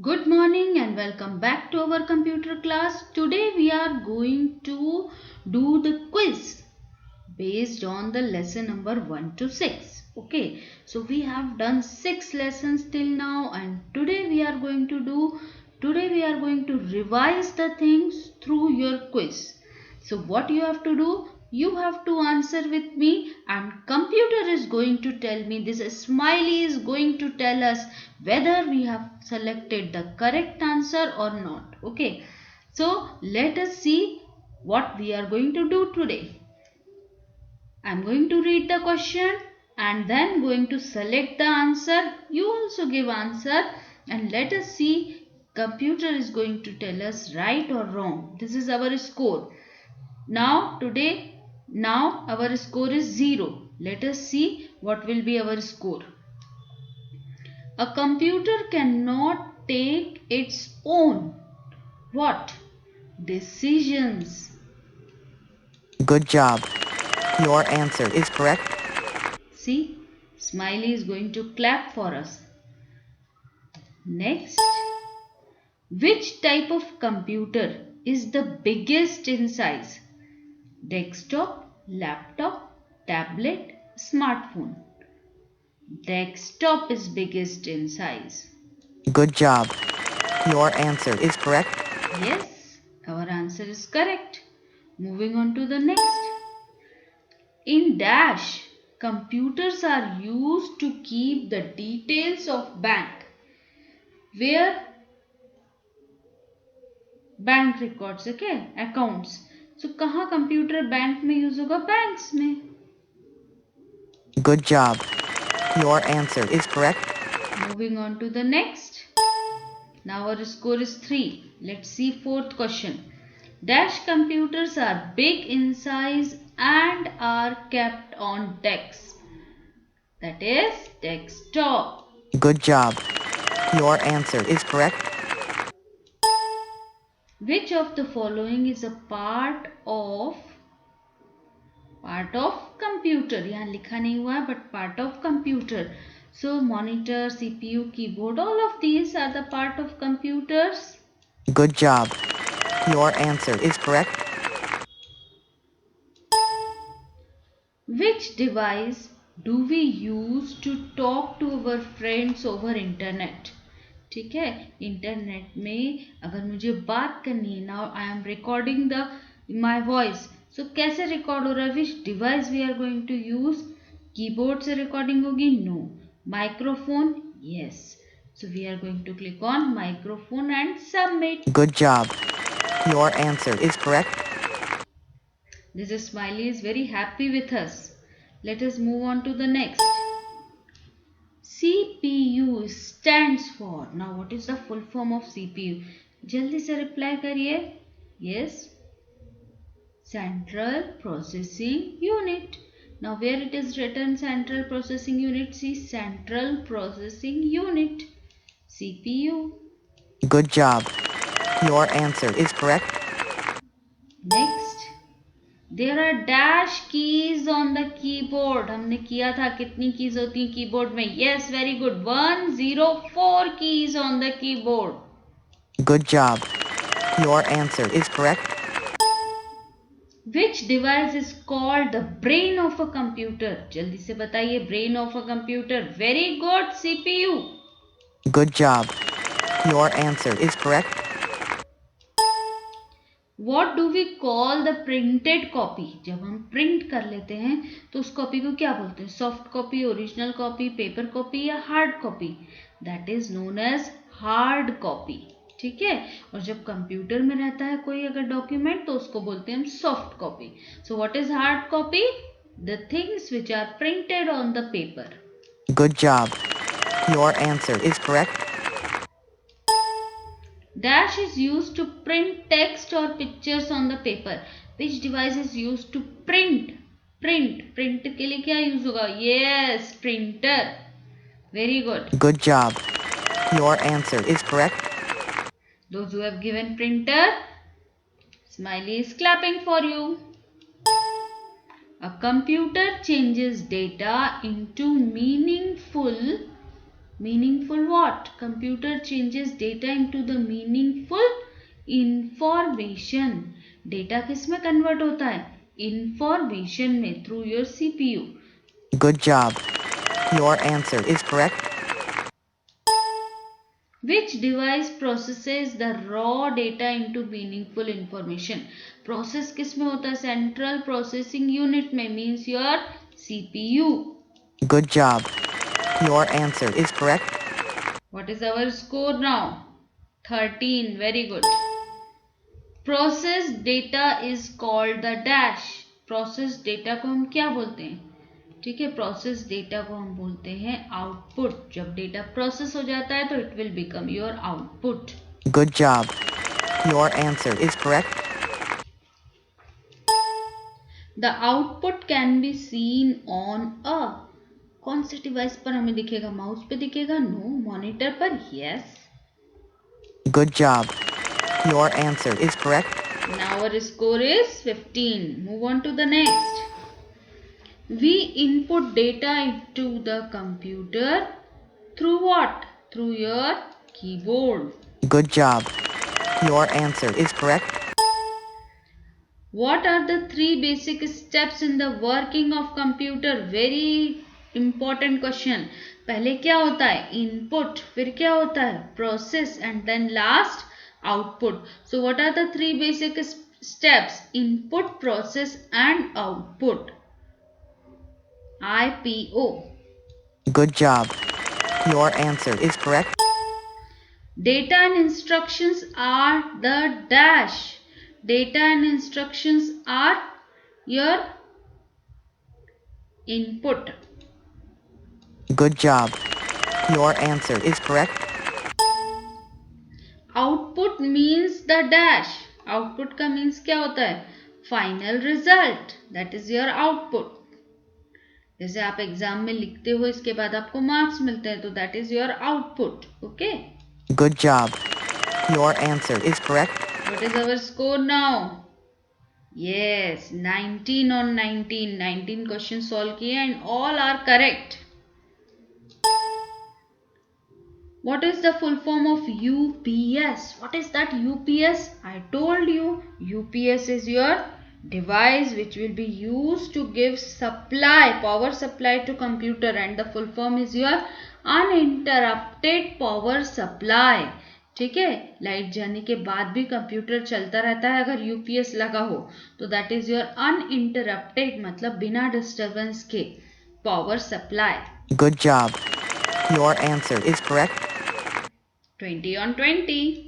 Good morning and welcome back to our computer class. Today we are going to do the quiz based on the lesson number 1 to 6. Okay, so we have done 6 lessons till now, and today we are going to revise the things through your quiz. So what you have to do, you have to answer with me, and computer is going to tell me, this smiley is going to tell us whether we have selected the correct answer or not. Okay, so let us see what we are going to do today. I'm going to read the question and then going to select the answer. You also give answer and let us see computer is going to tell us right or wrong. This is our score. Now our score is 0. Let us see what will be our score. A computer cannot take its own what? Decisions. Good job. Your answer is correct. See, Smiley is going to clap for us. Next, which type of computer is the biggest in size? Desktop, laptop, tablet, smartphone. Desktop is biggest in size. Good job. Your answer is correct. Yes, our answer is correct. Moving on to the next. In Dash, computers are used to keep the details of bank. Where bank records okay accounts so कहाँ computer bank में use होगा banks में Good job. Your answer is correct. Moving on to the next now our score is 3 let's see fourth question dash computers are big in size and are kept on desks that is desktop Good job. Your answer is correct. which of the following is a part of computer यहाँ लिखा नहीं हुआ है but part of computer so monitor cpu keyboard all of these are the part of computers Good job. Your answer is correct. which device do we use to talk to our friends over internet ठीक है internet में अगर मुझे बात करनी है now I am recording the my voice so कैसे record हो रहा है which device we are going to use keyboard से रिकॉर्डिंग होगी no microphone yes so we are going to click on microphone and submit Good job. Your answer is correct. this is smiley is very happy with us let us move on to the next CPU stands for. Now what is the full form of CPU? जल्दी से reply करिए. Yes. Central Processing Unit. Now where it is written Central Processing Unit? See Central Processing Unit. CPU. Good job. Your answer is correct. Next. There are dash keys on the keyboard. हमने किया था कितनी keys होती हैं keyboard में yes very good 104 keys on the keyboard. Good job. Your answer is correct. Which device is called the brain of a computer? जल्दी से बताइए brain of a computer. Very good CPU. Good job. Your answer is correct. What do we call the printed copy? जब हम print कर लेते हैं तो उस कॉपी को क्या बोलते हैं soft copy original copy paper copy या hard copy that is known as hard copy ठीक है और जब कंप्यूटर में रहता है कोई अगर डॉक्यूमेंट तो उसको बोलते हैं हम soft copy so what is hard copy the things which are printed on the paper Good job. Your answer is correct. Dash is used to print text or pictures on the paper. Which device is used to print? Print के लिए क्या use होगा? Yes, printer. Very good. Good job. Your answer is correct. Those who have given printer, smiley is clapping for you. A computer changes data into meaningful Meaningful what? Computer changes data into the meaningful information. Data किस में convert होता है? Information में, through your CPU. Good job. Your answer is correct. Which device processes the raw data into meaningful information? Process किस में होता है? Central Processing Unit में, means your CPU. Good job. Your answer is correct. What is our score now? 13. Very good. Processed data is called the dash. Processed data को हम क्या बोलते हैं? ठीक है, प्रोसेस डेटा को हम बोलते हैं आउटपुट. जब डेटा प्रोसेस हो जाता है तो it will become your output. Good job. Your answer is correct. The output can be seen on a. कौन से डिवाइस पर हमें दिखेगा? माउस पे दिखेगा? नो. मॉनिटर पर? Yes. Good job. Your answer is correct. Now our score is 15. Move on to the next. We input data into the computer through what? Through your keyboard. Good job. Your answer is correct. What are the 3 basic steps in the working of computer? Very important question. पहले क्या होता है? Input. फिर क्या होता है? Process. And then last output. So what are the 3 basic steps? Input, process and output. IPO. Good job. Your answer is correct. Data and instructions are the dash. Data and instructions are your input. Good job. Your answer is correct. Output means the dash. Output का means क्या होता है? Final result. That is your output. जैसे आप exam में लिखते हो, इसके बाद आपको मार्क्स मिलते हैं, तो that is your output. Okay. Good job. Your answer is correct. What is our score now? Yes, 19 on 19. 19 questions solve किए and all are correct. What is the full form of UPS? What is that UPS? I told you UPS is your device which will be used to give supply, power supply to computer, and the full form is your uninterrupted power supply. ठीक है, light जाने के बाद भी computer चलता रहता है अगर यूपीएस लगा हो तो दैट इज योर अनइंटरप्टेड, मतलब बिना डिस्टरबेंस के power supply. Good job. Your answer is correct. 20 on 20.